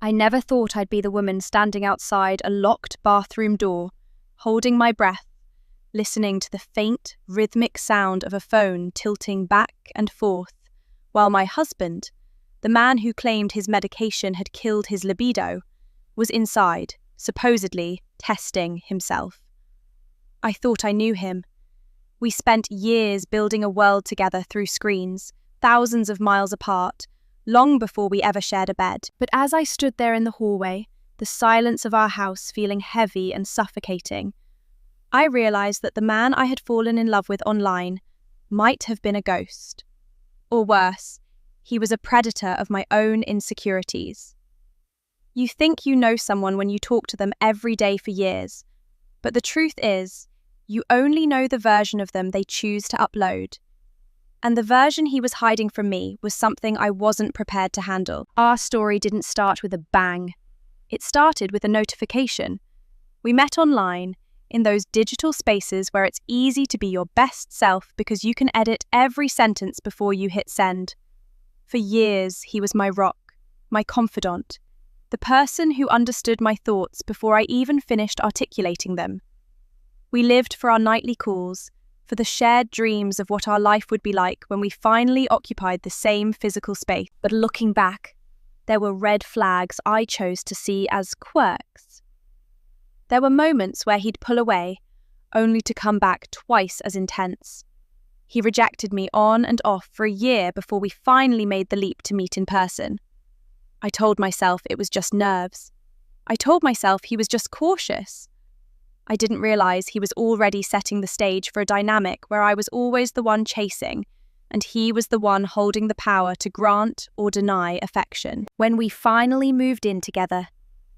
I never thought I'd be the woman standing outside a locked bathroom door, holding my breath, listening to the faint, rhythmic sound of a phone tilting back and forth, while my husband, the man who claimed his medication had killed his libido, was inside, supposedly testing himself. I thought I knew him. We spent years building a world together through screens, thousands of miles apart, long before we ever shared a bed. But as I stood there in the hallway, the silence of our house feeling heavy and suffocating, I realized that the man I had fallen in love with online might have been a ghost. Or worse, he was a predator of my own insecurities. You think you know someone when you talk to them every day for years, but the truth is, you only know the version of them they choose to upload. And the version he was hiding from me was something I wasn't prepared to handle. Our story didn't start with a bang. It started with a notification. We met online, in those digital spaces where it's easy to be your best self because you can edit every sentence before you hit send. For years, he was my rock, my confidant, the person who understood my thoughts before I even finished articulating them. We lived for our nightly calls, for the shared dreams of what our life would be like when we finally occupied the same physical space. But looking back, there were red flags I chose to see as quirks. There were moments where he'd pull away, only to come back twice as intense. He rejected me on and off for a year before we finally made the leap to meet in person. I told myself it was just nerves. I told myself he was just cautious. I didn't realize he was already setting the stage for a dynamic where I was always the one chasing, and he was the one holding the power to grant or deny affection. When we finally moved in together,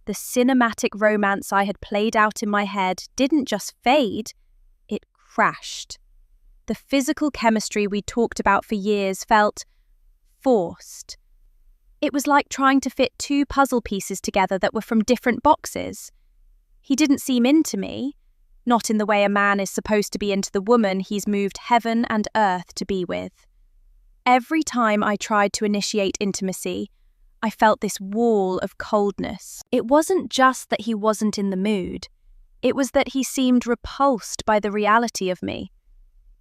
the cinematic romance I had played out in my head didn't just fade, it crashed. The physical chemistry we talked about for years felt forced. It was like trying to fit two puzzle pieces together that were from different boxes. He didn't seem into me, not in the way a man is supposed to be into the woman he's moved heaven and earth to be with. Every time I tried to initiate intimacy, I felt this wall of coldness. It wasn't just that he wasn't in the mood. It was that he seemed repulsed by the reality of me.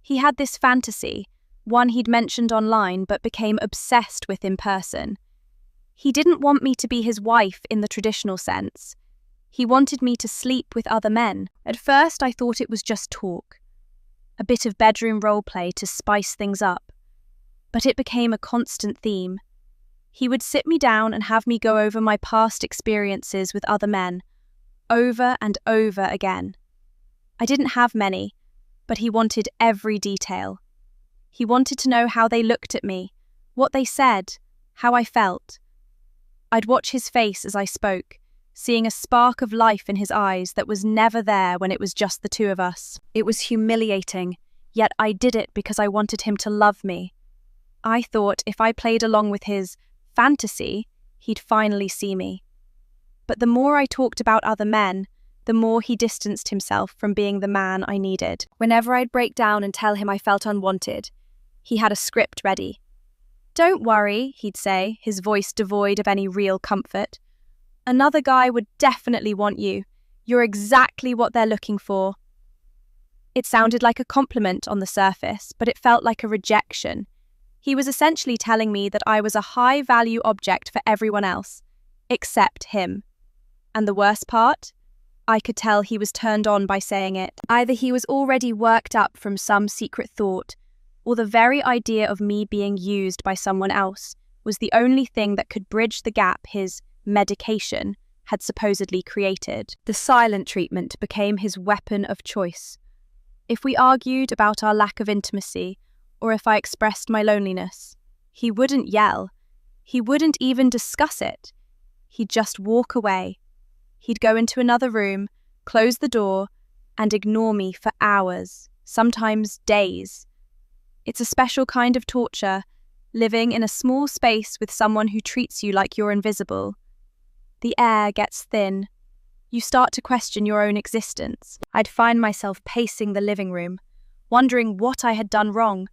He had this fantasy, one he'd mentioned online but became obsessed with in person. He didn't want me to be his wife in the traditional sense. He wanted me to sleep with other men. At first, I thought it was just talk, a bit of bedroom roleplay to spice things up. But it became a constant theme. He would sit me down and have me go over my past experiences with other men, over and over again. I didn't have many, but he wanted every detail. He wanted to know how they looked at me, what they said, how I felt. I'd watch his face as I spoke, seeing a spark of life in his eyes that was never there when it was just the two of us. It was humiliating, yet I did it because I wanted him to love me. I thought if I played along with his fantasy, he'd finally see me. But the more I talked about other men, the more he distanced himself from being the man I needed. Whenever I'd break down and tell him I felt unwanted, he had a script ready. "Don't worry," he'd say, his voice devoid of any real comfort. "Another guy would definitely want you. You're exactly what they're looking for." It sounded like a compliment on the surface, but it felt like a rejection. He was essentially telling me that I was a high-value object for everyone else, except him. And the worst part? I could tell he was turned on by saying it. Either he was already worked up from some secret thought, or the very idea of me being used by someone else was the only thing that could bridge the gap his medication had supposedly created. The silent treatment became his weapon of choice. If we argued about our lack of intimacy, or if I expressed my loneliness, he wouldn't yell. He wouldn't even discuss it. He'd just walk away. He'd go into another room, close the door, and ignore me for hours, sometimes days. It's a special kind of torture, living in a small space with someone who treats you like you're invisible. The air gets thin. You start to question your own existence. I'd find myself pacing the living room, wondering what I had done wrong,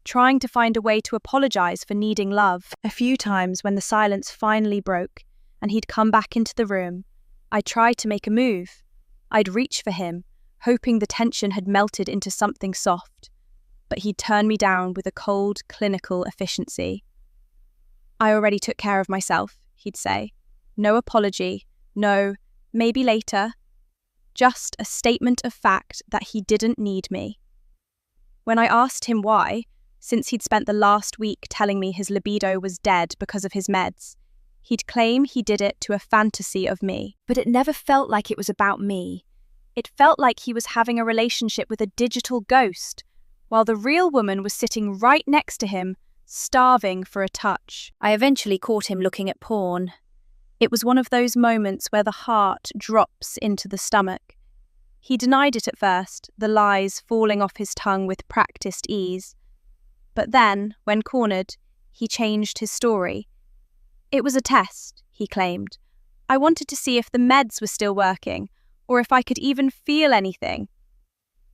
trying to find a way to apologize for needing love. A few times when the silence finally broke, and he'd come back into the room. I'd try to make a move. I'd reach for him, hoping the tension had melted into something soft. But he'd turn me down with a cold, clinical efficiency. "I already took care of myself," he'd say. No apology, no, maybe later. Just a statement of fact that he didn't need me. When I asked him why, since he'd spent the last week telling me his libido was dead because of his meds, he'd claim he did it to a fantasy of me. But it never felt like it was about me. It felt like he was having a relationship with a digital ghost, while the real woman was sitting right next to him, starving for a touch. I eventually caught him looking at porn. It was one of those moments where the heart drops into the stomach. He denied it at first, the lies falling off his tongue with practiced ease. But then, when cornered, he changed his story. It was a test, he claimed. I wanted to see if the meds were still working, or if I could even feel anything.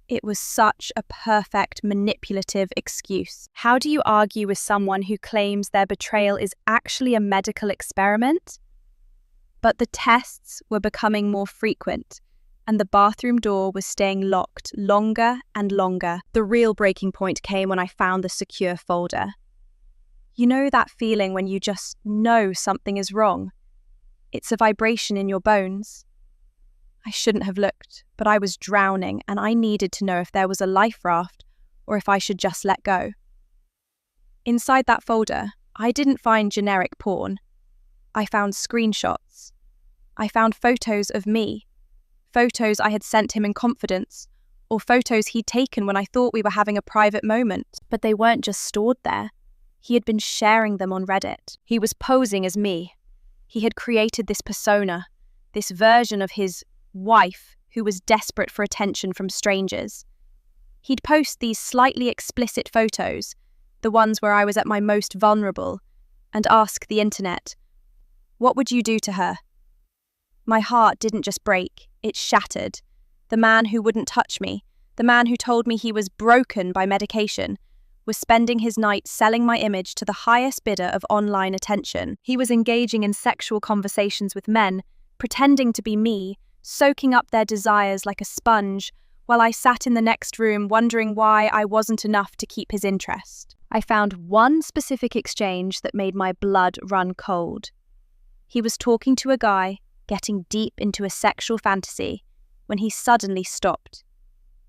It was such a perfect, manipulative excuse. How do you argue with someone who claims their betrayal is actually a medical experiment? But the tests were becoming more frequent, and the bathroom door was staying locked longer and longer. The real breaking point came when I found the secure folder. You know that feeling when you just know something is wrong? It's a vibration in your bones. I shouldn't have looked, but I was drowning and I needed to know if there was a life raft or if I should just let go. Inside that folder, I didn't find generic porn. I found screenshots. I found photos of me, photos I had sent him in confidence, or photos he'd taken when I thought we were having a private moment. But they weren't just stored there. He had been sharing them on Reddit. He was posing as me. He had created this persona, this version of his wife who was desperate for attention from strangers. He'd post these slightly explicit photos, the ones where I was at my most vulnerable, and ask the internet, "What would you do to her?" My heart didn't just break, it shattered. The man who wouldn't touch me, the man who told me he was broken by medication, was spending his night selling my image to the highest bidder of online attention. He was engaging in sexual conversations with men, pretending to be me, soaking up their desires like a sponge, while I sat in the next room wondering why I wasn't enough to keep his interest. I found one specific exchange that made my blood run cold. He was talking to a guy, getting deep into a sexual fantasy, when he suddenly stopped.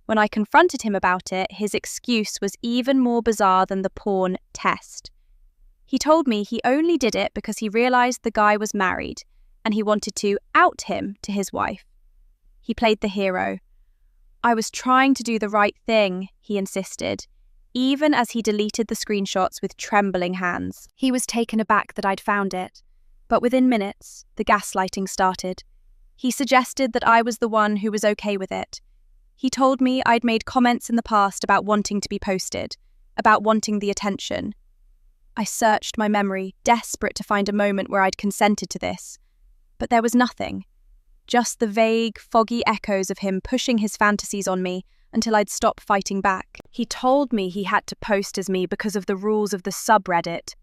When I confronted him about it, his excuse was even more bizarre than the porn test. He told me he only did it because he realized the guy was married, and he wanted to out him to his wife. He played the hero. I was trying to do the right thing, he insisted, even as he deleted the screenshots with trembling hands. He was taken aback that I'd found it, but within minutes, the gaslighting started. He suggested that I was the one who was okay with it. He told me I'd made comments in the past about wanting to be posted, about wanting the attention. I searched my memory, desperate to find a moment where I'd consented to this. But there was nothing. Just the vague, foggy echoes of him pushing his fantasies on me until I'd stop fighting back. He told me he had to post as me because of the rules of the subreddit.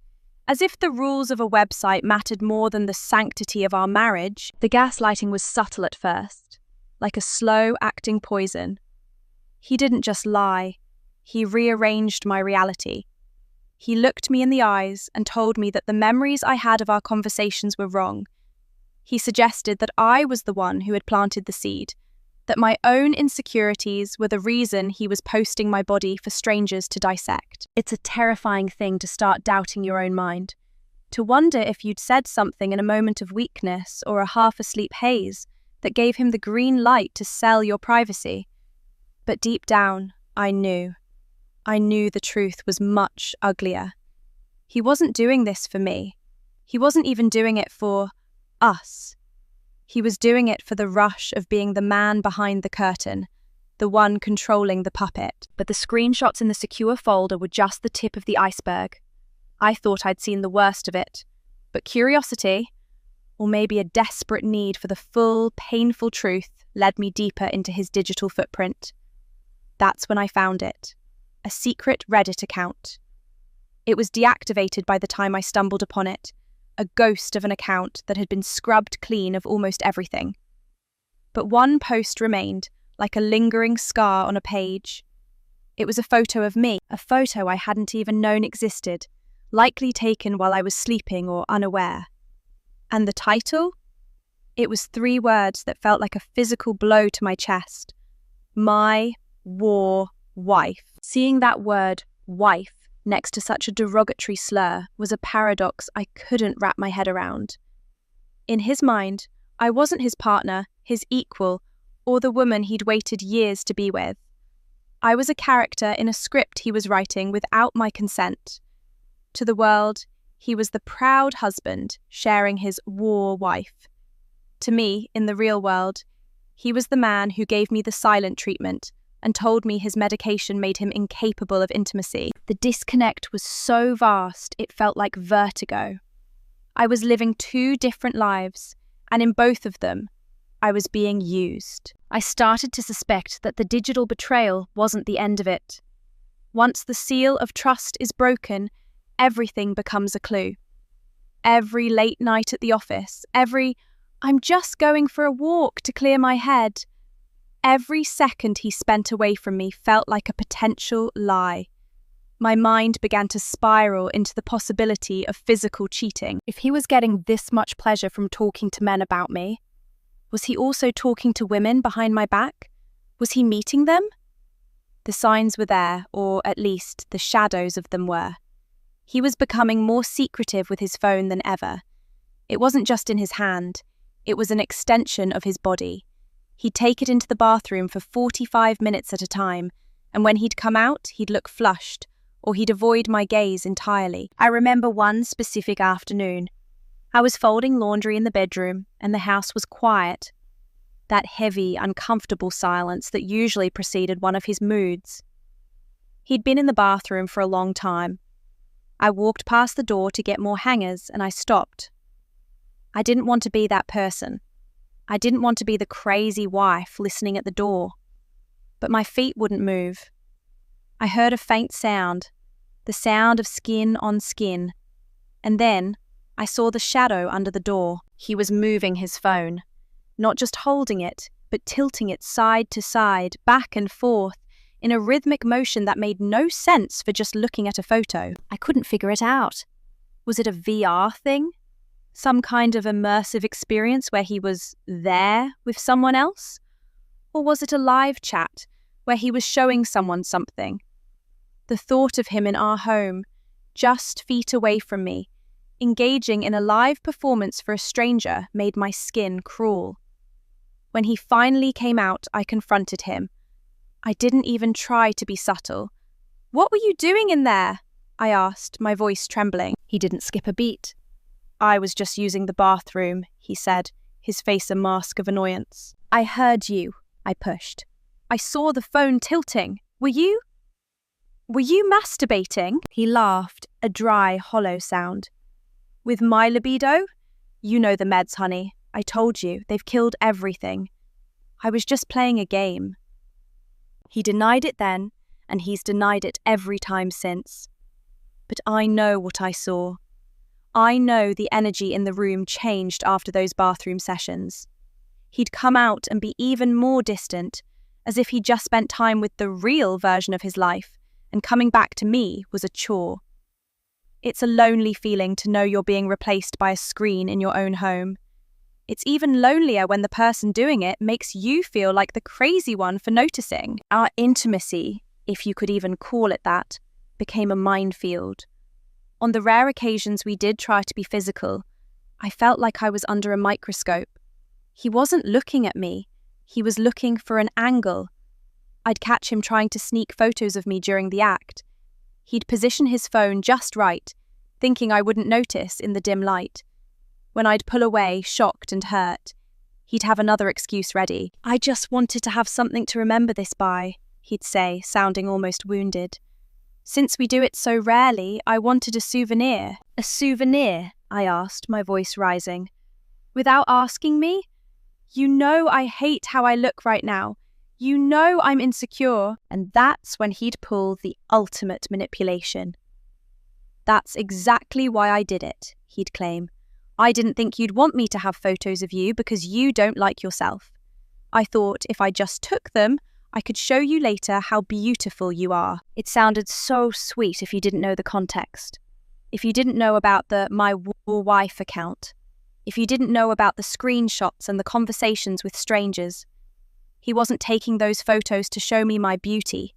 As if the rules of a website mattered more than the sanctity of our marriage. The gaslighting was subtle at first, like a slow-acting poison. He didn't just lie. He rearranged my reality. He looked me in the eyes and told me that the memories I had of our conversations were wrong. He suggested that I was the one who had planted the seed, that my own insecurities were the reason he was posting my body for strangers to dissect. It's a terrifying thing to start doubting your own mind, to wonder if you'd said something in a moment of weakness or a half-asleep haze that gave him the green light to sell your privacy. But deep down, I knew the truth was much uglier. He wasn't doing this for me. He wasn't even doing it for us. He was doing it for the rush of being the man behind the curtain, the one controlling the puppet. But the screenshots in the secure folder were just the tip of the iceberg. I thought I'd seen the worst of it, but curiosity, or maybe a desperate need for the full, painful truth, led me deeper into his digital footprint. That's when I found it. A secret Reddit account. It was deactivated by the time I stumbled upon it, a ghost of an account that had been scrubbed clean of almost everything. But one post remained, like a lingering scar on a page. It was a photo of me, a photo I hadn't even known existed, likely taken while I was sleeping or unaware. And the title? It was 3 words that felt like a physical blow to my chest. My war wife. Seeing that word, wife, next to such a derogatory slur was a paradox I couldn't wrap my head around. In his mind, I wasn't his partner, his equal, or the woman he'd waited years to be with. I was a character in a script he was writing without my consent. To the world, he was the proud husband sharing his war wife. To me, in the real world, he was the man who gave me the silent treatment and told me his medication made him incapable of intimacy. The disconnect was so vast it felt like vertigo. I was living 2 different lives, and in both of them, I was being used. I started to suspect that the digital betrayal wasn't the end of it. Once the seal of trust is broken, everything becomes a clue. Every late night at the office, every "I'm just going for a walk to clear my head," every second he spent away from me felt like a potential lie. My mind began to spiral into the possibility of physical cheating. If he was getting this much pleasure from talking to men about me, was he also talking to women behind my back? Was he meeting them? The signs were there, or at least the shadows of them were. He was becoming more secretive with his phone than ever. It wasn't just in his hand, it was an extension of his body. He'd take it into the bathroom for 45 minutes at a time, and when he'd come out, he'd look flushed, or he'd avoid my gaze entirely. I remember one specific afternoon. I was folding laundry in the bedroom, and the house was quiet. That heavy, uncomfortable silence that usually preceded one of his moods. He'd been in the bathroom for a long time. I walked past the door to get more hangers, and I stopped. I didn't want to be that person. I didn't want to be the crazy wife listening at the door. But my feet wouldn't move. I heard a faint sound, the sound of skin on skin, and then I saw the shadow under the door. He was moving his phone, not just holding it, but tilting it side to side, back and forth, in a rhythmic motion that made no sense for just looking at a photo. I couldn't figure it out. Was it a VR thing? Some kind of immersive experience where he was there with someone else? Or was it a live chat where he was showing someone something? The thought of him in our home, just feet away from me, engaging in a live performance for a stranger, made my skin crawl. When he finally came out, I confronted him. I didn't even try to be subtle. "What were you doing in there?" I asked, my voice trembling. He didn't skip a beat. "I was just using the bathroom," he said, his face a mask of annoyance. "I heard you," I pushed. "I saw the phone tilting. Were you masturbating?" He laughed, a dry, hollow sound. "With my libido? You know the meds, honey. I told you, they've killed everything. I was just playing a game." He denied it then, and he's denied it every time since. But I know what I saw. I know the energy in the room changed after those bathroom sessions. He'd come out and be even more distant, as if he'd just spent time with the real version of his life, and coming back to me was a chore. It's a lonely feeling to know you're being replaced by a screen in your own home. It's even lonelier when the person doing it makes you feel like the crazy one for noticing. Our intimacy, if you could even call it that, became a minefield. On the rare occasions we did try to be physical, I felt like I was under a microscope. He wasn't looking at me, he was looking for an angle. I'd catch him trying to sneak photos of me during the act. He'd position his phone just right, thinking I wouldn't notice in the dim light. When I'd pull away, shocked and hurt, he'd have another excuse ready. "I just wanted to have something to remember this by," he'd say, sounding almost wounded. "Since we do it so rarely, I wanted a souvenir." "A souvenir?" I asked, my voice rising. "Without asking me? You know I hate how I look right now. You know I'm insecure." And that's when he'd pull the ultimate manipulation. "That's exactly why I did it," he'd claim. I didn't think you'd want me to have photos of you because you don't like yourself. I thought if I just took them, I could show you later how beautiful you are. It sounded so sweet if you didn't know the context. If you didn't know about the My Wife account. If you didn't know about the screenshots and the conversations with strangers. He wasn't taking those photos to show me my beauty.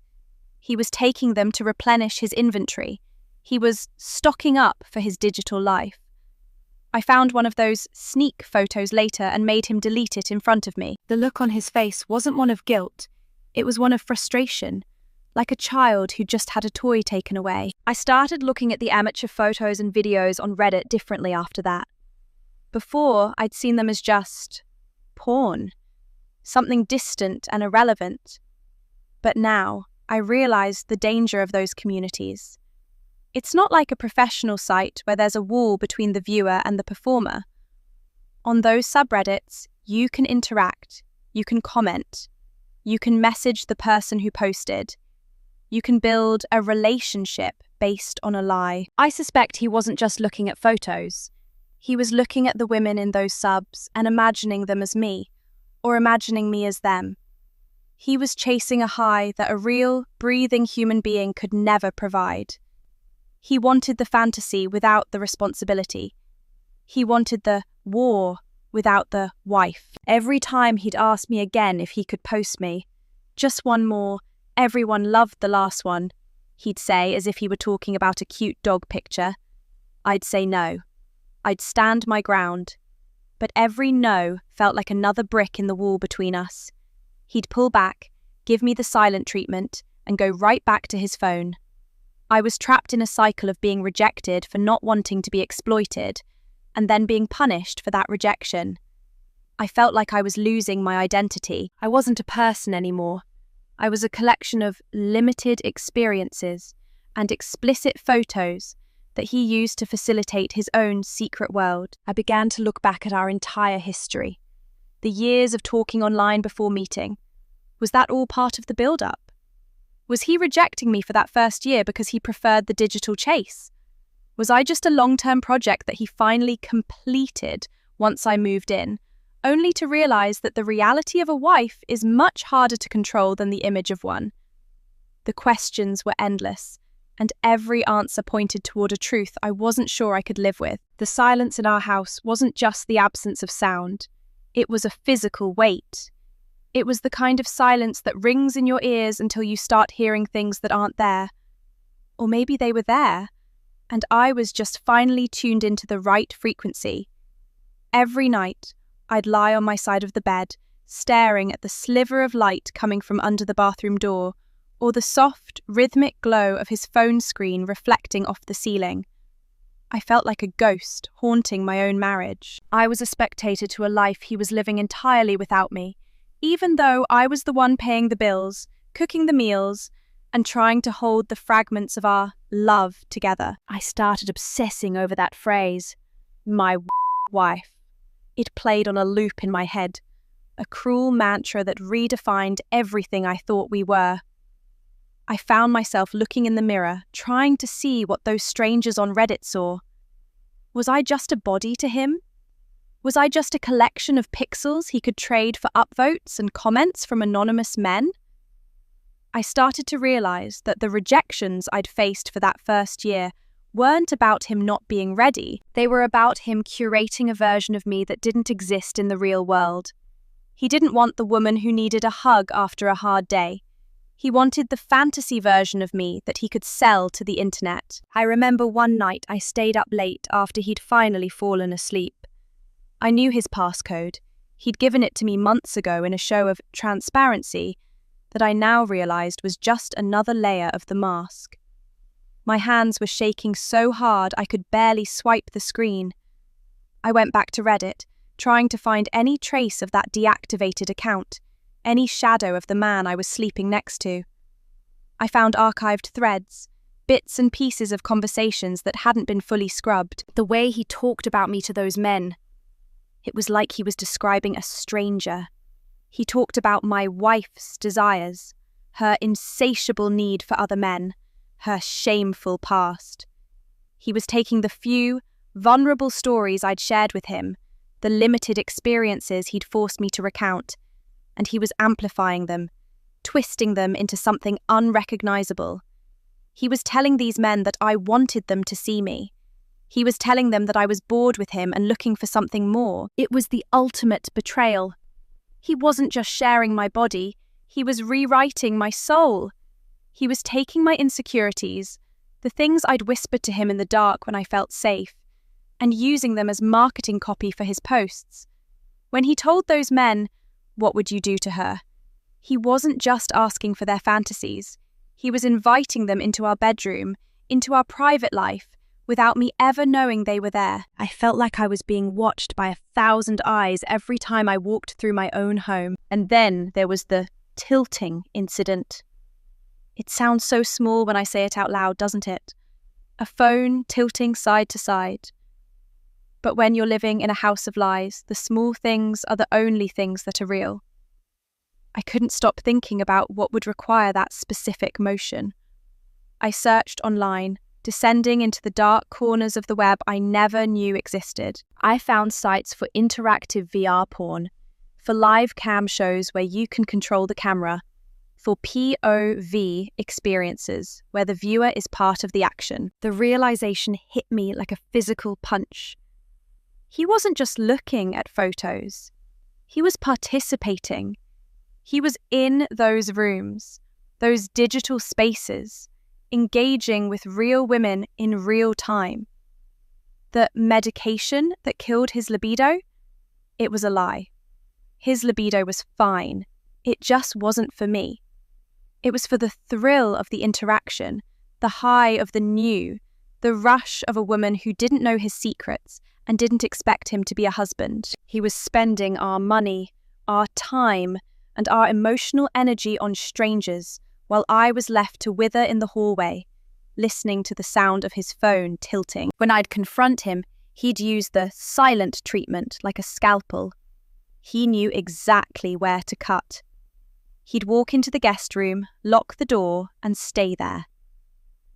He was taking them to replenish his inventory. He was stocking up for his digital life. I found one of those sneak photos later and made him delete it in front of me. The look on his face wasn't one of guilt. It was one of frustration, like a child who just had a toy taken away. I started looking at the amateur photos and videos on Reddit differently after that. Before, I'd seen them as just porn. Something distant and irrelevant. But now, I realized the danger of those communities. It's not like a professional site where there's a wall between the viewer and the performer. On those subreddits, you can interact, you can comment, you can message the person who posted, you can build a relationship based on a lie. I suspect he wasn't just looking at photos. He was looking at the women in those subs and imagining them as me, or imagining me as them. He was chasing a high that a real, breathing human being could never provide. He wanted the fantasy without the responsibility. He wanted the war without the wife. Every time he'd ask me again if he could post me, just one more, everyone loved the last one, he'd say as if he were talking about a cute dog picture. I'd say no. I'd stand my ground. But every no felt like another brick in the wall between us. He'd pull back, give me the silent treatment, and go right back to his phone. I was trapped in a cycle of being rejected for not wanting to be exploited, and then being punished for that rejection. I felt like I was losing my identity. I wasn't a person anymore. I was a collection of limited experiences and explicit photos that he used to facilitate his own secret world. I began to look back at our entire history. The years of talking online before meeting. Was that all part of the build-up? Was he rejecting me for that first year because he preferred the digital chase? Was I just a long-term project that he finally completed once I moved in, only to realize that the reality of a wife is much harder to control than the image of one? The questions were endless, and every answer pointed toward a truth I wasn't sure I could live with. The silence in our house wasn't just the absence of sound. It was a physical weight. It was the kind of silence that rings in your ears until you start hearing things that aren't there. Or maybe they were there, and I was just finally tuned into the right frequency. Every night, I'd lie on my side of the bed, staring at the sliver of light coming from under the bathroom door, or the soft, rhythmic glow of his phone screen reflecting off the ceiling. I felt like a ghost haunting my own marriage. I was a spectator to a life he was living entirely without me, even though I was the one paying the bills, cooking the meals, and trying to hold the fragments of our love together. I started obsessing over that phrase, my wife. It played on a loop in my head, a cruel mantra that redefined everything I thought we were. I found myself looking in the mirror, trying to see what those strangers on Reddit saw. Was I just a body to him? Was I just a collection of pixels he could trade for upvotes and comments from anonymous men? I started to realize that the rejections I'd faced for that first year weren't about him not being ready. They were about him curating a version of me that didn't exist in the real world. He didn't want the woman who needed a hug after a hard day. He wanted the fantasy version of me that he could sell to the internet. I remember one night I stayed up late after he'd finally fallen asleep. I knew his passcode. He'd given it to me months ago in a show of transparency that I now realized was just another layer of the mask. My hands were shaking so hard I could barely swipe the screen. I went back to Reddit, trying to find any trace of that deactivated account, any shadow of the man I was sleeping next to. I found archived threads, bits and pieces of conversations that hadn't been fully scrubbed. The way he talked about me to those men, it was like he was describing a stranger. He talked about my wife's desires, her insatiable need for other men, her shameful past. He was taking the few, vulnerable stories I'd shared with him, the limited experiences he'd forced me to recount, and he was amplifying them, twisting them into something unrecognizable. He was telling these men that I wanted them to see me. He was telling them that I was bored with him and looking for something more. It was the ultimate betrayal. He wasn't just sharing my body, he was rewriting my soul. He was taking my insecurities, the things I'd whispered to him in the dark when I felt safe, and using them as marketing copy for his posts. When he told those men, "What would you do to her?" he wasn't just asking for their fantasies. He was inviting them into our bedroom, into our private life, without me ever knowing they were there. I felt like I was being watched by 1,000 eyes every time I walked through my own home. And then there was the tilting incident. It sounds so small when I say it out loud, doesn't it? A phone tilting side to side. But when you're living in a house of lies, the small things are the only things that are real. I couldn't stop thinking about what would require that specific motion. I searched online, descending into the dark corners of the web I never knew existed. I found sites for interactive VR porn, for live cam shows where you can control the camera, for POV experiences where the viewer is part of the action. The realization hit me like a physical punch. He wasn't just looking at photos. He was participating. He was in those rooms, those digital spaces, engaging with real women in real time. The medication that killed his libido? It was a lie. His libido was fine. It just wasn't for me. It was for the thrill of the interaction, the high of the new, the rush of a woman who didn't know his secrets and didn't expect him to be a husband. He was spending our money, our time, and our emotional energy on strangers, while I was left to wither in the hallway, listening to the sound of his phone tilting. When I'd confront him, he'd use the silent treatment like a scalpel. He knew exactly where to cut. He'd walk into the guest room, lock the door, and stay there.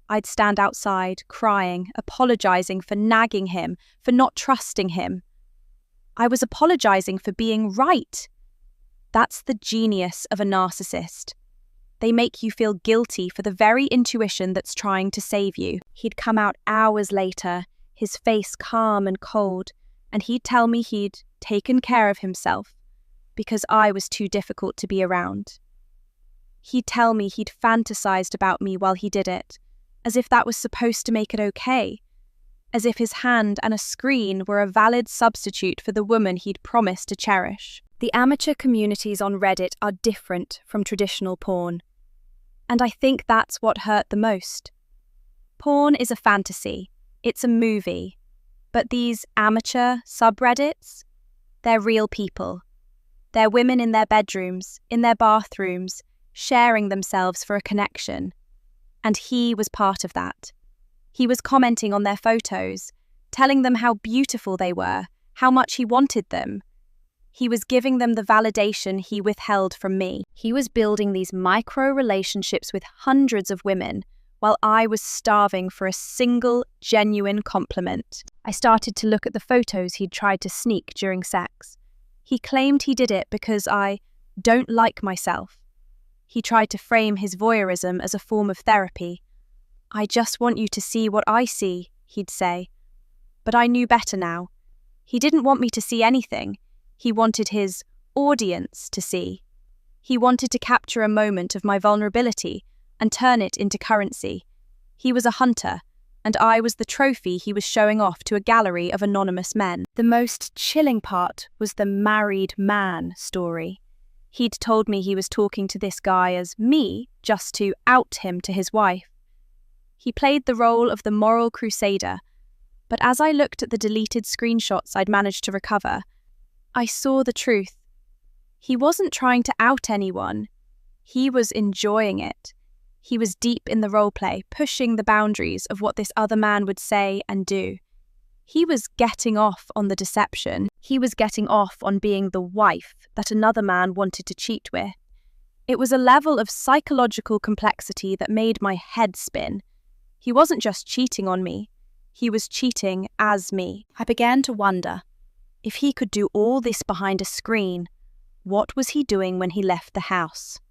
I'd stand outside, crying, apologizing for nagging him, for not trusting him. I was apologizing for being right. That's the genius of a narcissist. They make you feel guilty for the very intuition that's trying to save you. He'd come out hours later, his face calm and cold, and he'd tell me he'd taken care of himself because I was too difficult to be around. He'd tell me he'd fantasized about me while he did it, as if that was supposed to make it okay, as if his hand and a screen were a valid substitute for the woman he'd promised to cherish. The amateur communities on Reddit are different from traditional porn, and I think that's what hurt the most. Porn is a fantasy, it's a movie, but these amateur subreddits, they're real people. They're women in their bedrooms, in their bathrooms, sharing themselves for a connection. And he was part of that. He was commenting on their photos, telling them how beautiful they were, how much he wanted them. He was giving them the validation he withheld from me. He was building these micro-relationships with hundreds of women, while I was starving for a single, genuine compliment. I started to look at the photos he'd tried to sneak during sex. He claimed he did it because I don't like myself. He tried to frame his voyeurism as a form of therapy. "I just want you to see what I see," he'd say. But I knew better now. He didn't want me to see anything. He wanted his audience to see. He wanted to capture a moment of my vulnerability and turn it into currency. He was a hunter, and I was the trophy he was showing off to a gallery of anonymous men. The most chilling part was the married man story. He'd told me he was talking to this guy as me just to out him to his wife. He played the role of the moral crusader, but as I looked at the deleted screenshots I'd managed to recover, I saw the truth. He wasn't trying to out anyone. He was enjoying it. He was deep in the roleplay, pushing the boundaries of what this other man would say and do. He was getting off on the deception. He was getting off on being the wife that another man wanted to cheat with. It was a level of psychological complexity that made my head spin. He wasn't just cheating on me. He was cheating as me. I began to wonder, if he could do all this behind a screen, what was he doing when he left the house?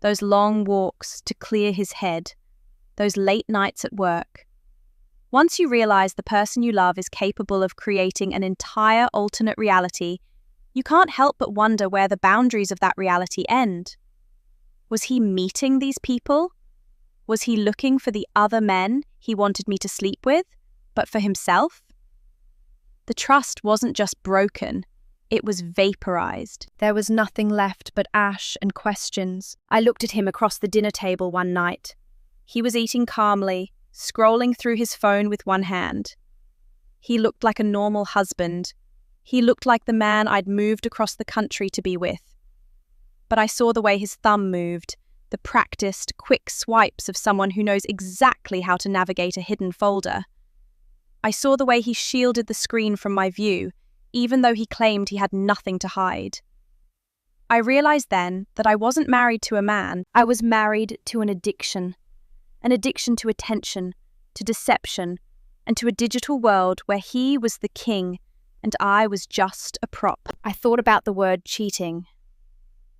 Those long walks to clear his head, those late nights at work. Once you realize the person you love is capable of creating an entire alternate reality, you can't help but wonder where the boundaries of that reality end. Was he meeting these people? Was he looking for the other men he wanted me to sleep with, but for himself? The trust wasn't just broken, it was vaporized. There was nothing left but ash and questions. I looked at him across the dinner table one night. He was eating calmly, scrolling through his phone with one hand. He looked like a normal husband. He looked like the man I'd moved across the country to be with. But I saw the way his thumb moved, the practiced, quick swipes of someone who knows exactly how to navigate a hidden folder. I saw the way he shielded the screen from my view, even though he claimed he had nothing to hide. I realized then that I wasn't married to a man, I was married to an addiction to attention, to deception, and to a digital world where he was the king and I was just a prop. I thought about the word cheating.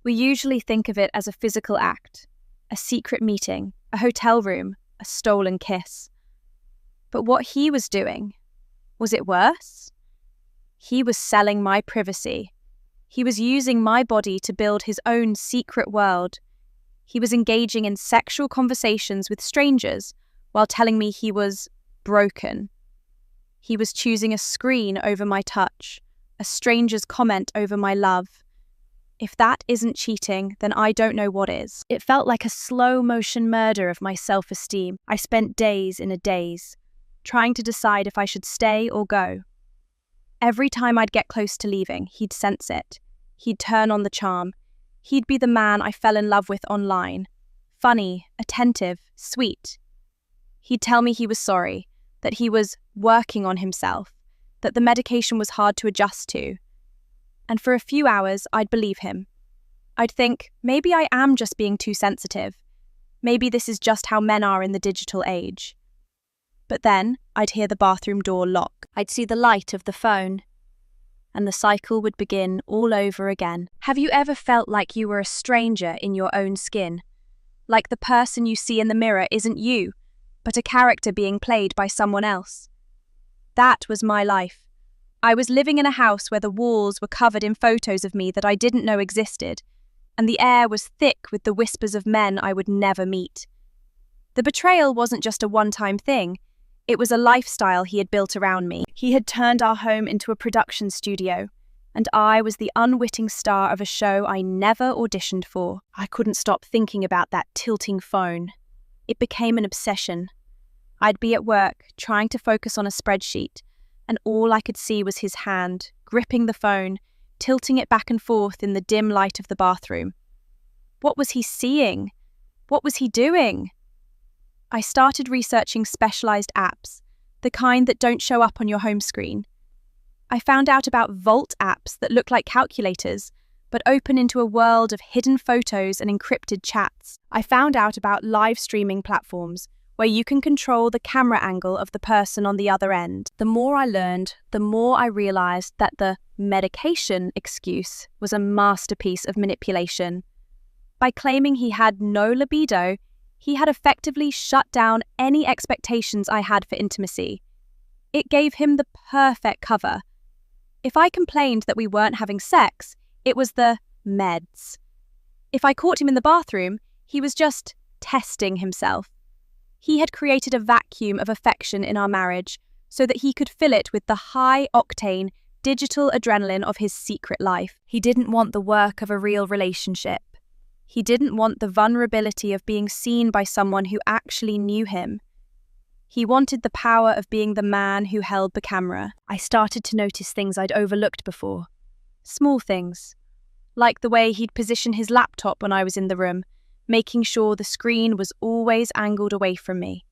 We usually think of it as a physical act, a secret meeting, a hotel room, a stolen kiss. But what he was doing, was it worse? He was selling my privacy. He was using my body to build his own secret world. He was engaging in sexual conversations with strangers while telling me he was broken. He was choosing a screen over my touch, a stranger's comment over my love. If that isn't cheating, then I don't know what is. It felt like a slow-motion murder of my self-esteem. I spent days in a daze, trying to decide if I should stay or go. Every time I'd get close to leaving, he'd sense it. He'd turn on the charm. He'd be the man I fell in love with online. Funny, attentive, sweet. He'd tell me he was sorry, that he was working on himself, that the medication was hard to adjust to. And for a few hours, I'd believe him. I'd think, maybe I am just being too sensitive. Maybe this is just how men are in the digital age. But then, I'd hear the bathroom door lock. I'd see the light of the phone. And the cycle would begin all over again. Have you ever felt like you were a stranger in your own skin? Like the person you see in the mirror isn't you, but a character being played by someone else? That was my life. I was living in a house where the walls were covered in photos of me that I didn't know existed, and the air was thick with the whispers of men I would never meet. The betrayal wasn't just a one-time thing. It was a lifestyle he had built around me. He had turned our home into a production studio, and I was the unwitting star of a show I never auditioned for. I couldn't stop thinking about that tilting phone. It became an obsession. I'd be at work, trying to focus on a spreadsheet, and all I could see was his hand, gripping the phone, tilting it back and forth in the dim light of the bathroom. What was he seeing? What was he doing? I started researching specialized apps, the kind that don't show up on your home screen. I found out about vault apps that look like calculators, but open into a world of hidden photos and encrypted chats. I found out about live streaming platforms, where you can control the camera angle of the person on the other end. The more I learned, the more I realized that the medication excuse was a masterpiece of manipulation. By claiming he had no libido, he had effectively shut down any expectations I had for intimacy. It gave him the perfect cover. If I complained that we weren't having sex, it was the meds. If I caught him in the bathroom, he was just testing himself. He had created a vacuum of affection in our marriage so that he could fill it with the high-octane, digital adrenaline of his secret life. He didn't want the work of a real relationship. He didn't want the vulnerability of being seen by someone who actually knew him. He wanted the power of being the man who held the camera. I started to notice things I'd overlooked before. Small things, like the way he'd position his laptop when I was in the room, making sure the screen was always angled away from me.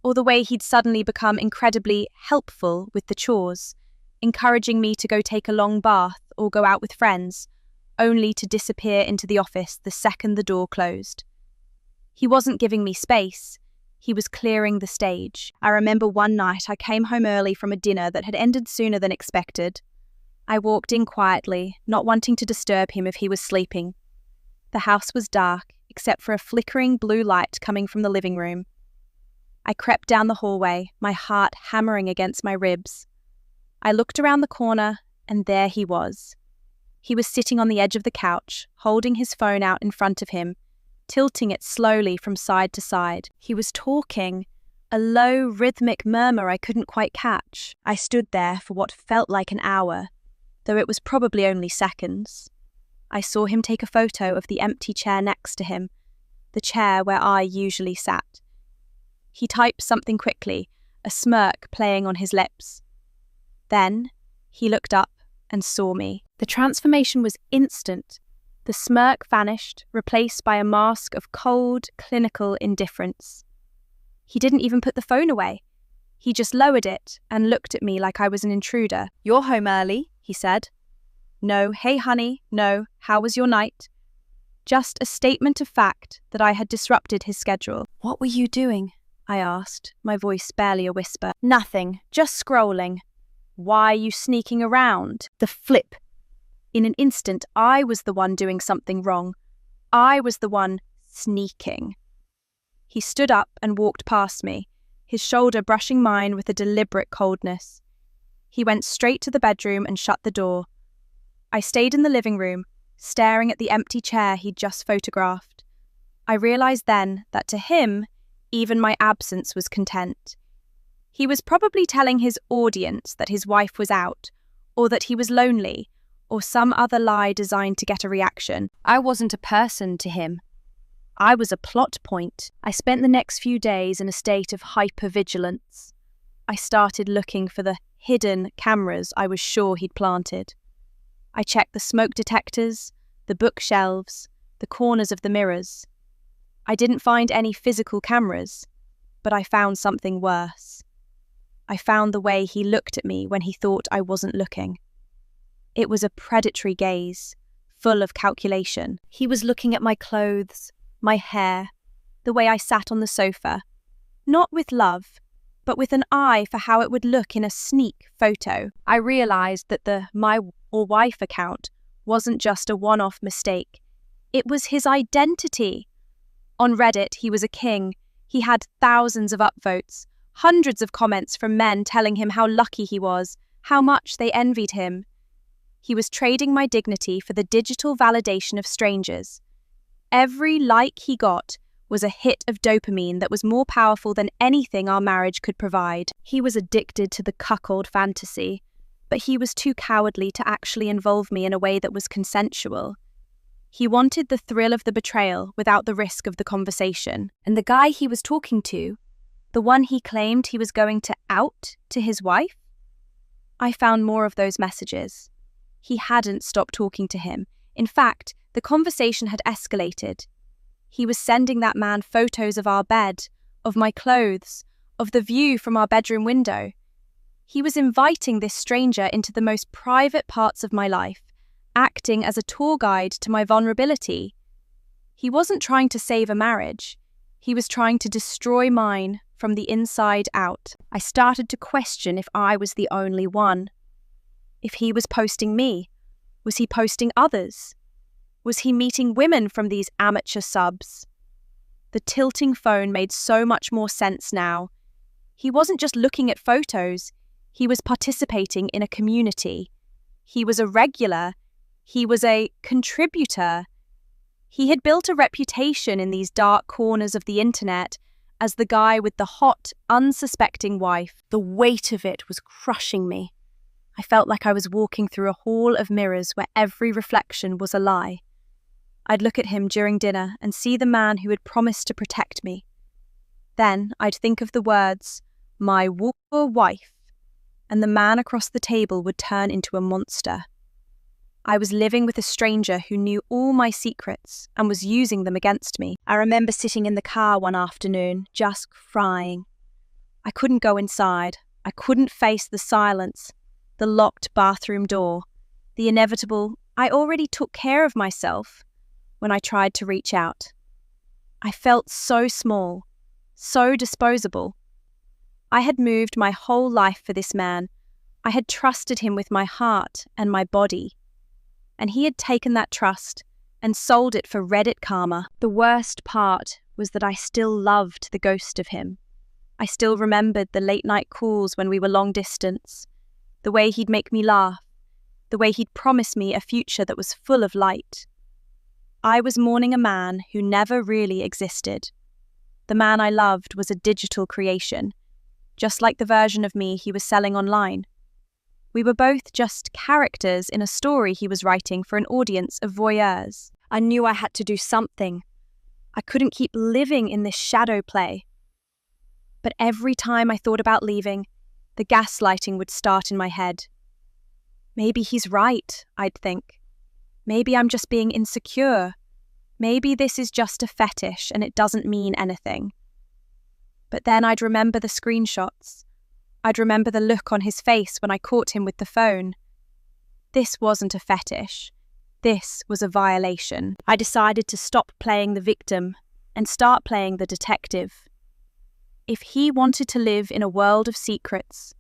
Or the way he'd suddenly become incredibly helpful with the chores, encouraging me to go take a long bath or go out with friends, only to disappear into the office the second the door closed. He wasn't giving me space. He was clearing the stage. I remember one night I came home early from a dinner that had ended sooner than expected. I walked in quietly, not wanting to disturb him if he was sleeping. The house was dark, except for a flickering blue light coming from the living room. I crept down the hallway, my heart hammering against my ribs. I looked around the corner, and there he was. He was sitting on the edge of the couch, holding his phone out in front of him, tilting it slowly from side to side. He was talking, a low, rhythmic murmur I couldn't quite catch. I stood there for what felt like an hour, though it was probably only seconds. I saw him take a photo of the empty chair next to him, the chair where I usually sat. He typed something quickly, a smirk playing on his lips. Then he looked up and saw me. The transformation was instant. The smirk vanished, replaced by a mask of cold, clinical indifference. He didn't even put the phone away. He just lowered it and looked at me like I was an intruder. "You're home early," he said. No, "Hey honey," no, "How was your night?" Just a statement of fact that I had disrupted his schedule. "What were you doing?" I asked, my voice barely a whisper. "Nothing, just scrolling." "Why are you sneaking around?" The flip. In an instant, I was the one doing something wrong. I was the one sneaking. He stood up and walked past me, his shoulder brushing mine with a deliberate coldness. He went straight to the bedroom and shut the door. I stayed in the living room, staring at the empty chair he'd just photographed. I realized then that to him, even my absence was content. He was probably telling his audience that his wife was out, or that he was lonely, or some other lie designed to get a reaction. I wasn't a person to him. I was a plot point. I spent the next few days in a state of hypervigilance. I started looking for the hidden cameras I was sure he'd planted. I checked the smoke detectors, the bookshelves, the corners of the mirrors. I didn't find any physical cameras, but I found something worse. I found the way he looked at me when he thought I wasn't looking. It was a predatory gaze, full of calculation. He was looking at my clothes, my hair, the way I sat on the sofa, not with love, but with an eye for how it would look in a sneak photo. I realized that the my or wife account wasn't just a one-off mistake. It was his identity. On Reddit, he was a king. He had thousands of upvotes, hundreds of comments from men telling him how lucky he was, how much they envied him. He was trading my dignity for the digital validation of strangers. Every like he got was a hit of dopamine that was more powerful than anything our marriage could provide. He was addicted to the cuckold fantasy, but he was too cowardly to actually involve me in a way that was consensual. He wanted the thrill of the betrayal without the risk of the conversation. And the guy he was talking to, the one he claimed he was going to out to his wife? I found more of those messages. He hadn't stopped talking to him. In fact, the conversation had escalated. He was sending that man photos of our bed, of my clothes, of the view from our bedroom window. He was inviting this stranger into the most private parts of my life, acting as a tour guide to my vulnerability. He wasn't trying to save a marriage. He was trying to destroy mine from the inside out. I started to question if I was the only one. If he was posting me, was he posting others? Was he meeting women from these amateur subs? The tilting phone made so much more sense now. He wasn't just looking at photos, he was participating in a community. He was a regular. He was a contributor. He had built a reputation in these dark corners of the internet as the guy with the hot, unsuspecting wife. The weight of it was crushing me. I felt like I was walking through a hall of mirrors where every reflection was a lie. I'd look at him during dinner and see the man who had promised to protect me. Then I'd think of the words, "my wife," and the man across the table would turn into a monster. I was living with a stranger who knew all my secrets and was using them against me. I remember sitting in the car one afternoon, just crying. I couldn't go inside. I couldn't face the silence, the locked bathroom door, the inevitable, I already took care of myself, when I tried to reach out. I felt so small, so disposable. I had moved my whole life for this man. I had trusted him with my heart and my body. And he had taken that trust and sold it for Reddit karma. The worst part was that I still loved the ghost of him. I still remembered the late-night calls when we were long distance, the way he'd make me laugh, the way he'd promise me a future that was full of light. I was mourning a man who never really existed. The man I loved was a digital creation, just like the version of me he was selling online. We were both just characters in a story he was writing for an audience of voyeurs. I knew I had to do something. I couldn't keep living in this shadow play. But every time I thought about leaving, the gaslighting would start in my head. Maybe he's right, I'd think. Maybe I'm just being insecure. Maybe this is just a fetish and it doesn't mean anything. But then I'd remember the screenshots. I'd remember the look on his face when I caught him with the phone. This wasn't a fetish. This was a violation. I decided to stop playing the victim and start playing the detective. If he wanted to live in a world of secrets,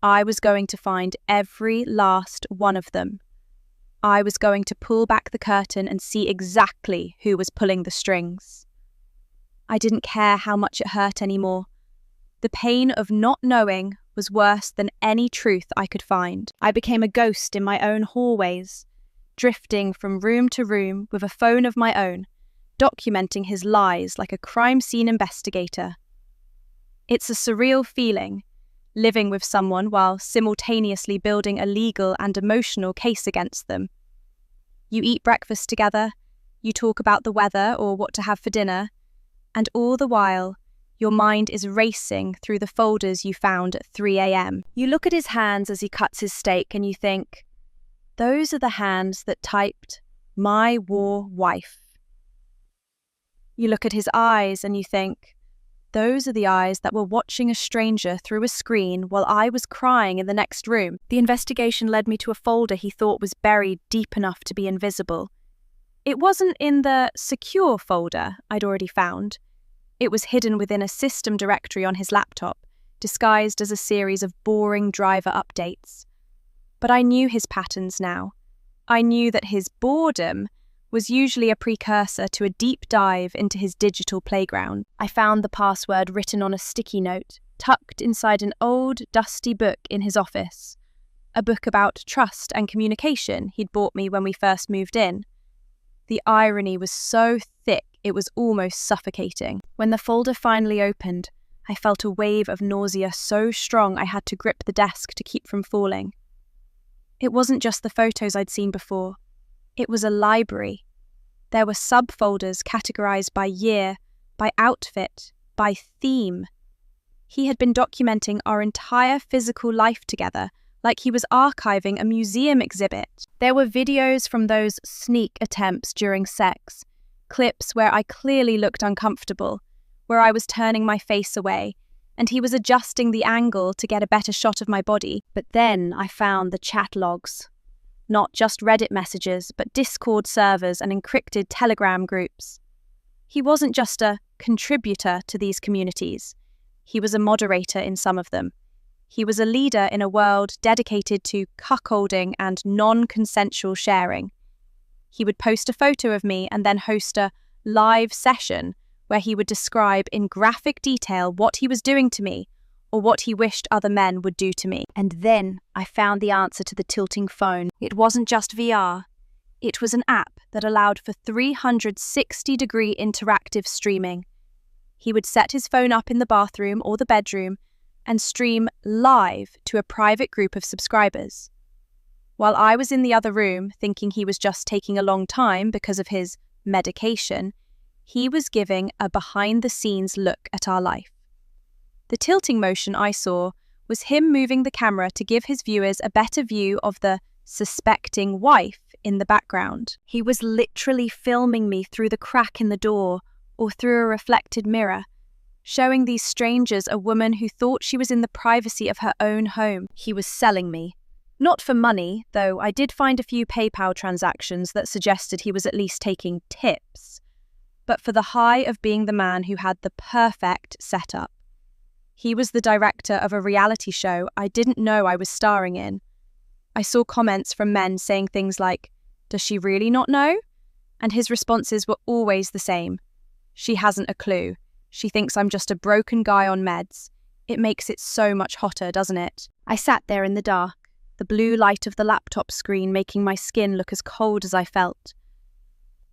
I was going to find every last one of them. I was going to pull back the curtain and see exactly who was pulling the strings. I didn't care how much it hurt anymore. The pain of not knowing was worse than any truth I could find. I became a ghost in my own hallways, drifting from room to room with a phone of my own, documenting his lies like a crime scene investigator. It's a surreal feeling, living with someone while simultaneously building a legal and emotional case against them. You eat breakfast together, you talk about the weather or what to have for dinner, and all the while, your mind is racing through the folders you found at 3 a.m. You look at his hands as he cuts his steak and you think, those are the hands that typed, "My war wife." You look at his eyes and you think, those are the eyes that were watching a stranger through a screen while I was crying in the next room. The investigation led me to a folder he thought was buried deep enough to be invisible. It wasn't in the secure folder I'd already found. It was hidden within a system directory on his laptop, disguised as a series of boring driver updates. But I knew his patterns now. I knew that his boredom was usually a precursor to a deep dive into his digital playground. I found the password written on a sticky note, tucked inside an old, dusty book in his office. A book about trust and communication he'd bought me when we first moved in. The irony was so thick it was almost suffocating. When the folder finally opened, I felt a wave of nausea so strong I had to grip the desk to keep from falling. It wasn't just the photos I'd seen before. It was a library. There were subfolders categorized by year, by outfit, by theme. He had been documenting our entire physical life together, like he was archiving a museum exhibit. There were videos from those sneak attempts during sex, clips where I clearly looked uncomfortable, where I was turning my face away, and he was adjusting the angle to get a better shot of my body. But then I found the chat logs. Not just Reddit messages, but Discord servers and encrypted Telegram groups. He wasn't just a contributor to these communities. He was a moderator in some of them. He was a leader in a world dedicated to cuckolding and non-consensual sharing. He would post a photo of me and then host a live session where he would describe in graphic detail what he was doing to me or what he wished other men would do to me. And then I found the answer to the tilting phone. It wasn't just VR. It was an app that allowed for 360-degree interactive streaming. He would set his phone up in the bathroom or the bedroom and stream live to a private group of subscribers. While I was in the other room thinking he was just taking a long time because of his medication, he was giving a behind-the-scenes look at our life. The tilting motion I saw was him moving the camera to give his viewers a better view of the suspecting wife in the background. He was literally filming me through the crack in the door or through a reflected mirror, showing these strangers a woman who thought she was in the privacy of her own home. He was selling me. Not for money, though I did find a few PayPal transactions that suggested he was at least taking tips, but for the high of being the man who had the perfect setup. He was the director of a reality show I didn't know I was starring in. I saw comments from men saying things like, "Does she really not know?" And his responses were always the same. "She hasn't a clue. She thinks I'm just a broken guy on meds. It makes it so much hotter, doesn't it?" I sat there in the dark, the blue light of the laptop screen making my skin look as cold as I felt.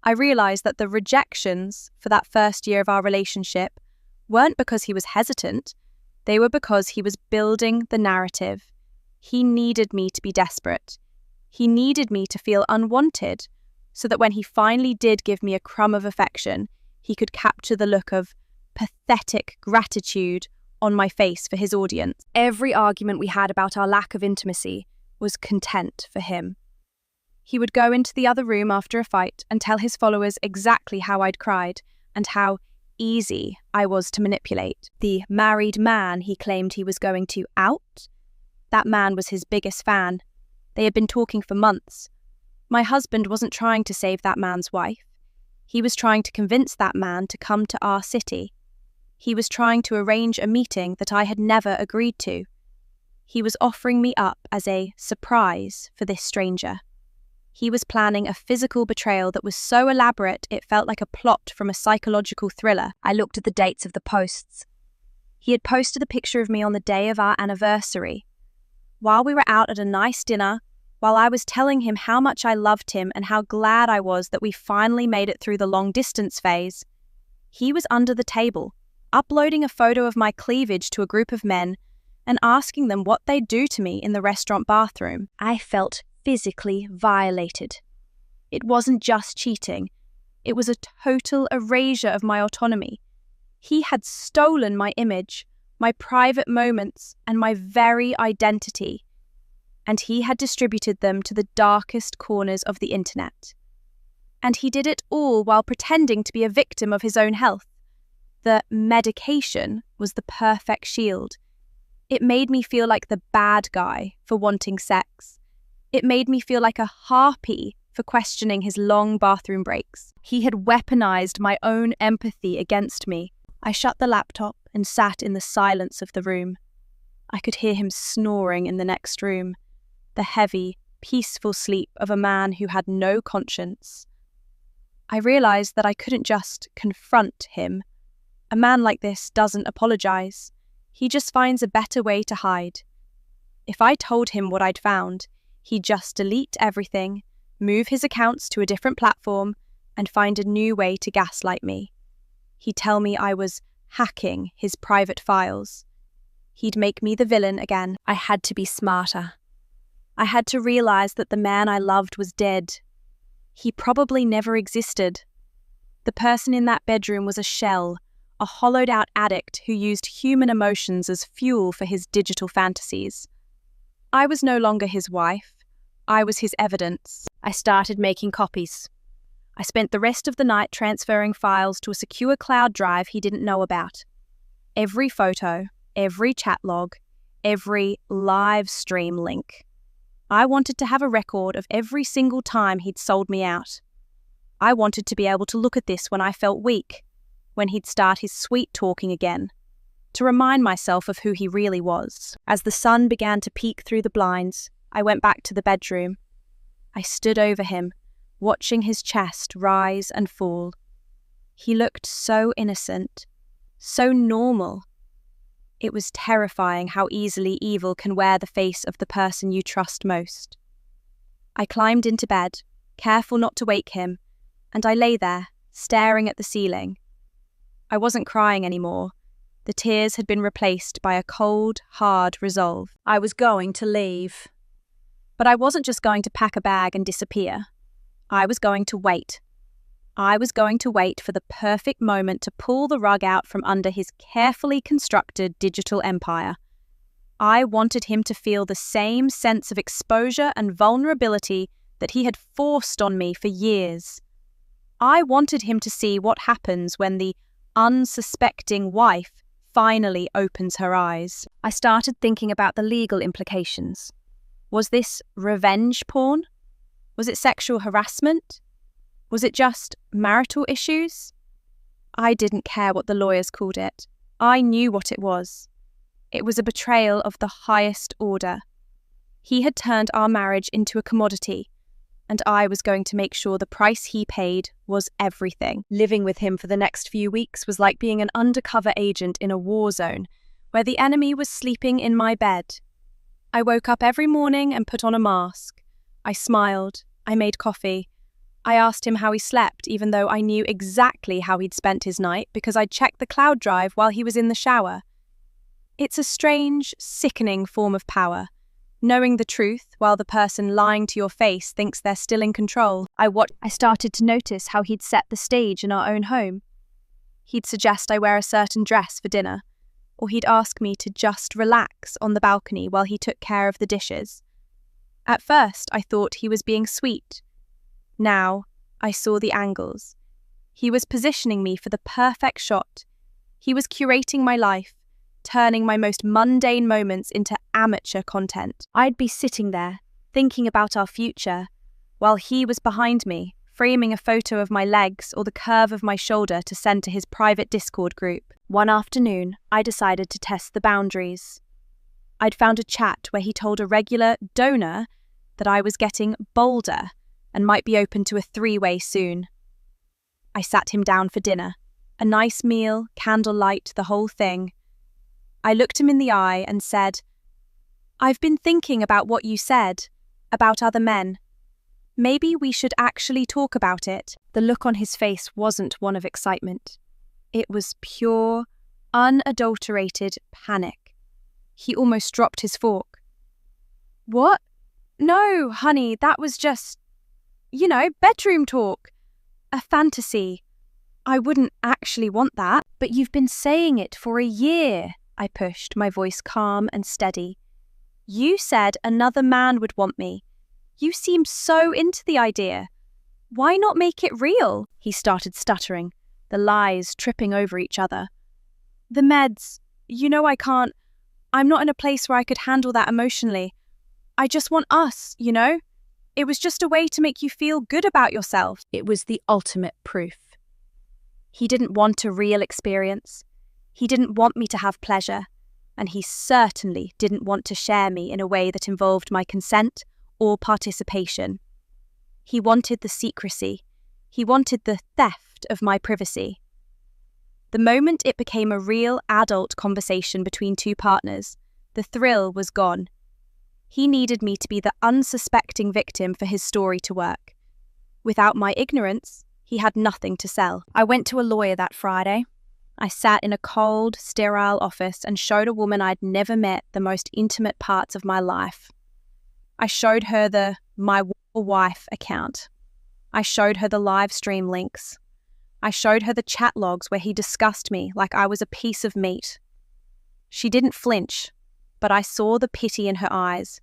I realized that the rejections for that first year of our relationship weren't because he was hesitant. They were because he was building the narrative. He needed me to be desperate. He needed me to feel unwanted, so that when he finally did give me a crumb of affection, he could capture the look of pathetic gratitude on my face for his audience. Every argument we had about our lack of intimacy was content for him. He would go into the other room after a fight and tell his followers exactly how I'd cried and how easy I was to manipulate. The married man he claimed he was going to out, that man was his biggest fan. They had been talking for months. My husband wasn't trying to save that man's wife. He was trying to convince that man to come to our city. He was trying to arrange a meeting that I had never agreed to. He was offering me up as a surprise for this stranger. He was planning a physical betrayal that was so elaborate it felt like a plot from a psychological thriller. I looked at the dates of the posts. He had posted a picture of me on the day of our anniversary. While we were out at a nice dinner, while I was telling him how much I loved him and how glad I was that we finally made it through the long-distance phase, he was under the table, uploading a photo of my cleavage to a group of men and asking them what they'd do to me in the restaurant bathroom. I felt physically violated. It wasn't just cheating. It was a total erasure of my autonomy. He had stolen my image, my private moments, and my very identity. And he had distributed them to the darkest corners of the internet. And he did it all while pretending to be a victim of his own health. The medication was the perfect shield. It made me feel like the bad guy for wanting sex. It made me feel like a harpy for questioning his long bathroom breaks. He had weaponized my own empathy against me. I shut the laptop and sat in the silence of the room. I could hear him snoring in the next room, the heavy, peaceful sleep of a man who had no conscience. I realized that I couldn't just confront him. A man like this doesn't apologize. He just finds a better way to hide. If I told him what I'd found, he'd just delete everything, move his accounts to a different platform, and find a new way to gaslight me. He'd tell me I was hacking his private files. He'd make me the villain again. I had to be smarter. I had to realize that the man I loved was dead. He probably never existed. The person in that bedroom was a shell, a hollowed-out addict who used human emotions as fuel for his digital fantasies. I was no longer his wife. I was his evidence. I started making copies. I spent the rest of the night transferring files to a secure cloud drive he didn't know about. Every photo, every chat log, every live stream link. I wanted to have a record of every single time he'd sold me out. I wanted to be able to look at this when I felt weak, when he'd start his sweet talking again, to remind myself of who he really was. As the sun began to peek through the blinds, I went back to the bedroom. I stood over him, watching his chest rise and fall. He looked so innocent, so normal. It was terrifying how easily evil can wear the face of the person you trust most. I climbed into bed, careful not to wake him, and I lay there, staring at the ceiling. I wasn't crying anymore. The tears had been replaced by a cold, hard resolve. I was going to leave. But I wasn't just going to pack a bag and disappear. I was going to wait. I was going to wait for the perfect moment to pull the rug out from under his carefully constructed digital empire. I wanted him to feel the same sense of exposure and vulnerability that he had forced on me for years. I wanted him to see what happens when the unsuspecting wife finally opens her eyes. I started thinking about the legal implications. Was this revenge porn? Was it sexual harassment? Was it just marital issues? I didn't care what the lawyers called it. I knew what it was. It was a betrayal of the highest order. He had turned our marriage into a commodity, and I was going to make sure the price he paid was everything. Living with him for the next few weeks was like being an undercover agent in a war zone, where the enemy was sleeping in my bed. I woke up every morning and put on a mask. I smiled. I made coffee. I asked him how he slept, even though I knew exactly how he'd spent his night because I'd checked the cloud drive while he was in the shower. It's a strange, sickening form of power. Knowing the truth while the person lying to your face thinks they're still in control. I started to notice how he'd set the stage in our own home. He'd suggest I wear a certain dress for dinner, or he'd ask me to just relax on the balcony while he took care of the dishes. At first, I thought he was being sweet. Now, I saw the angles. He was positioning me for the perfect shot. He was curating my life, turning my most mundane moments into amateur content. I'd be sitting there, thinking about our future, while he was behind me, framing a photo of my legs or the curve of my shoulder to send to his private Discord group. One afternoon, I decided to test the boundaries. I'd found a chat where he told a regular donor that I was getting bolder and might be open to a three-way soon. I sat him down for dinner. A nice meal, candlelight, the whole thing. I looked him in the eye and said, "I've been thinking about what you said, about other men. Maybe we should actually talk about it." The look on his face wasn't one of excitement. It was pure, unadulterated panic. He almost dropped his fork. "What? No, honey, that was just, bedroom talk. A fantasy. I wouldn't actually want that." "But you've been saying it for a year," I pushed, my voice calm and steady. "You said another man would want me. You seemed so into the idea. Why not make it real?" He started stuttering, the lies tripping over each other. "The meds, I can't. I'm not in a place where I could handle that emotionally. I just want us, It was just a way to make you feel good about yourself." It was the ultimate proof. He didn't want a real experience. He didn't want me to have pleasure, and he certainly didn't want to share me in a way that involved my consent or participation. He wanted the secrecy. He wanted the theft of my privacy. The moment it became a real adult conversation between two partners, the thrill was gone. He needed me to be the unsuspecting victim for his story to work. Without my ignorance, he had nothing to sell. I went to a lawyer that Friday. I sat in a cold, sterile office and showed a woman I'd never met the most intimate parts of my life. I showed her the My Wife account. I showed her the live stream links. I showed her the chat logs where he discussed me like I was a piece of meat. She didn't flinch, but I saw the pity in her eyes,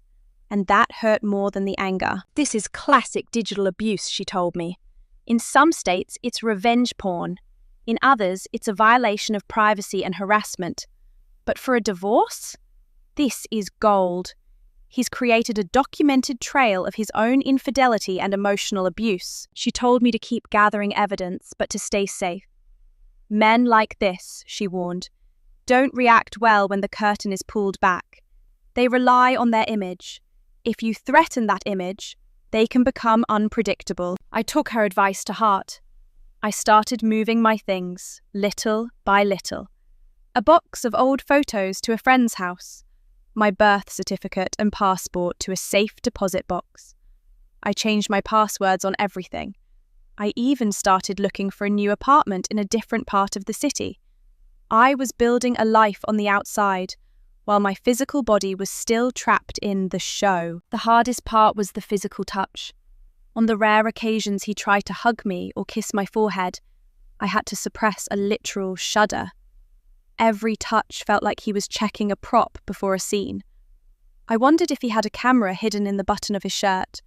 and that hurt more than the anger. "This is classic digital abuse," she told me. "In some states, it's revenge porn. In others, it's a violation of privacy and harassment. But for a divorce? This is gold. He's created a documented trail of his own infidelity and emotional abuse." She told me to keep gathering evidence, but to stay safe. "Men like this," she warned, "don't react well when the curtain is pulled back. They rely on their image. If you threaten that image, they can become unpredictable." I took her advice to heart. I started moving my things, little by little. A box of old photos to a friend's house, my birth certificate and passport to a safe deposit box. I changed my passwords on everything. I even started looking for a new apartment in a different part of the city. I was building a life on the outside, while my physical body was still trapped in the show. The hardest part was the physical touch. On the rare occasions he tried to hug me or kiss my forehead, I had to suppress a literal shudder. Every touch felt like he was checking a prop before a scene. I wondered if he had a camera hidden in the button of his shirt,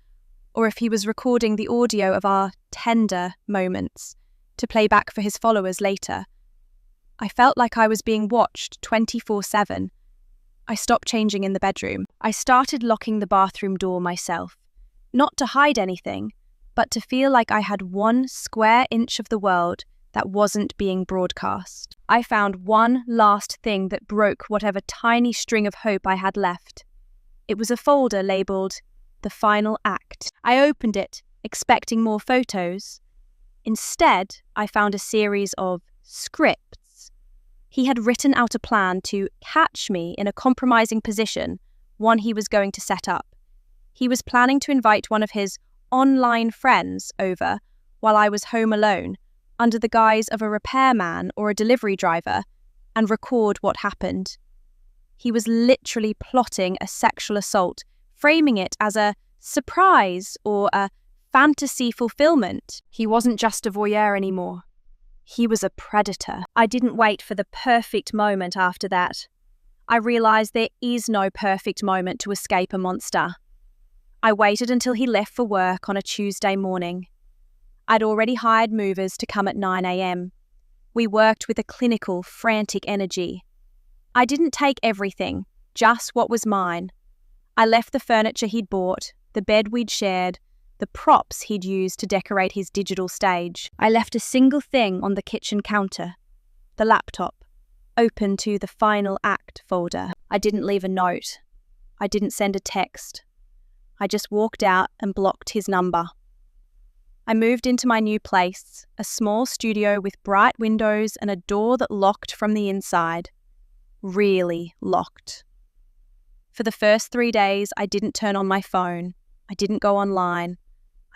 or if he was recording the audio of our tender moments to play back for his followers later. I felt like I was being watched 24/7. I stopped changing in the bedroom. I started locking the bathroom door myself, not to hide anything, but to feel like I had 1 square inch of the world that wasn't being broadcast. I found one last thing that broke whatever tiny string of hope I had left. It was a folder labeled The Final Act. I opened it, expecting more photos. Instead, I found a series of scripts. He had written out a plan to catch me in a compromising position, one he was going to set up. He was planning to invite one of his online friends over while I was home alone, under the guise of a repairman or a delivery driver, and record what happened. He was literally plotting a sexual assault, framing it as a surprise or a fantasy fulfillment. He wasn't just a voyeur anymore. He was a predator. I didn't wait for the perfect moment after that. I realized there is no perfect moment to escape a monster. I waited until he left for work on a Tuesday morning. I'd already hired movers to come at 9 a.m. We worked with a clinical, frantic energy. I didn't take everything, just what was mine. I left the furniture he'd bought, the bed we'd shared, the props he'd used to decorate his digital stage. I left a single thing on the kitchen counter, the laptop, open to the Final Act folder. I didn't leave a note. I didn't send a text. I just walked out and blocked his number. I moved into my new place, a small studio with bright windows and a door that locked from the inside. Really locked. For the first 3 days, I didn't turn on my phone. I didn't go online.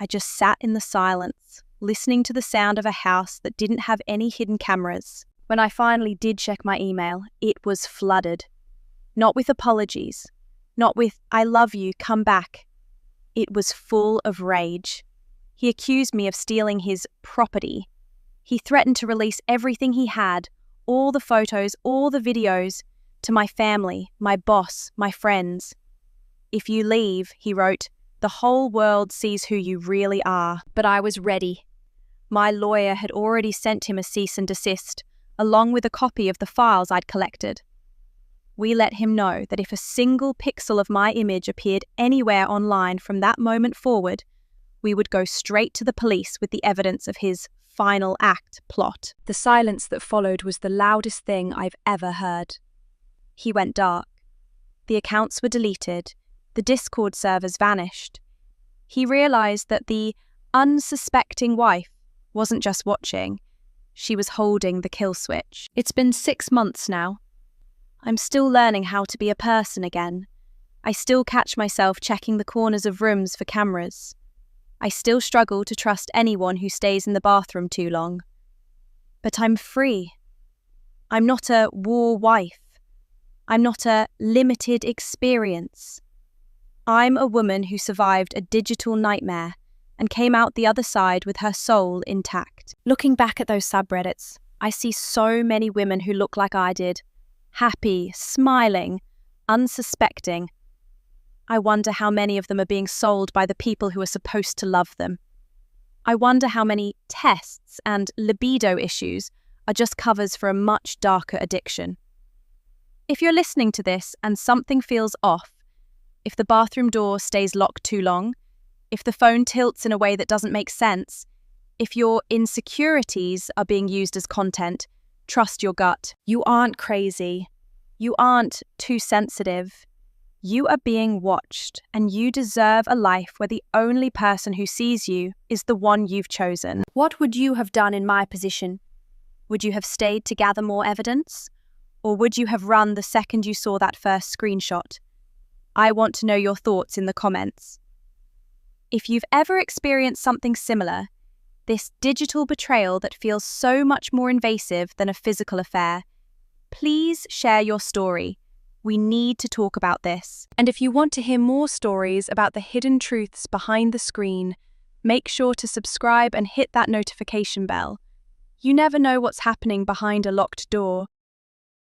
I just sat in the silence, listening to the sound of a house that didn't have any hidden cameras. When I finally did check my email, it was flooded. Not with apologies. Not with, "I love you, come back." It was full of rage. He accused me of stealing his property. He threatened to release everything he had, all the photos, all the videos, to my family, my boss, my friends. "If you leave," he wrote, "the whole world sees who you really are." But I was ready. My lawyer had already sent him a cease and desist, along with a copy of the files I'd collected. We let him know that if a single pixel of my image appeared anywhere online from that moment forward, we would go straight to the police with the evidence of his Final Act plot. The silence that followed was the loudest thing I've ever heard. He went dark. The accounts were deleted. The Discord servers vanished. He realized that the unsuspecting wife wasn't just watching. She was holding the kill switch. It's been 6 months now. I'm still learning how to be a person again. I still catch myself checking the corners of rooms for cameras. I still struggle to trust anyone who stays in the bathroom too long. But I'm free. I'm not a war wife. I'm not a limited experience. I'm a woman who survived a digital nightmare and came out the other side with her soul intact. Looking back at those subreddits, I see so many women who look like I did. Happy, smiling, unsuspecting. I wonder how many of them are being sold by the people who are supposed to love them. I wonder how many tests and libido issues are just covers for a much darker addiction. If you're listening to this and something feels off, if the bathroom door stays locked too long, if the phone tilts in a way that doesn't make sense, if your insecurities are being used as content, trust your gut. You aren't crazy. You aren't too sensitive. You are being watched, and you deserve a life where the only person who sees you is the one you've chosen. What would you have done in my position? Would you have stayed to gather more evidence? Or would you have run the second you saw that first screenshot? I want to know your thoughts in the comments. If you've ever experienced something similar, this digital betrayal that feels so much more invasive than a physical affair, please share your story. We need to talk about this. And if you want to hear more stories about the hidden truths behind the screen, make sure to subscribe and hit that notification bell. You never know what's happening behind a locked door.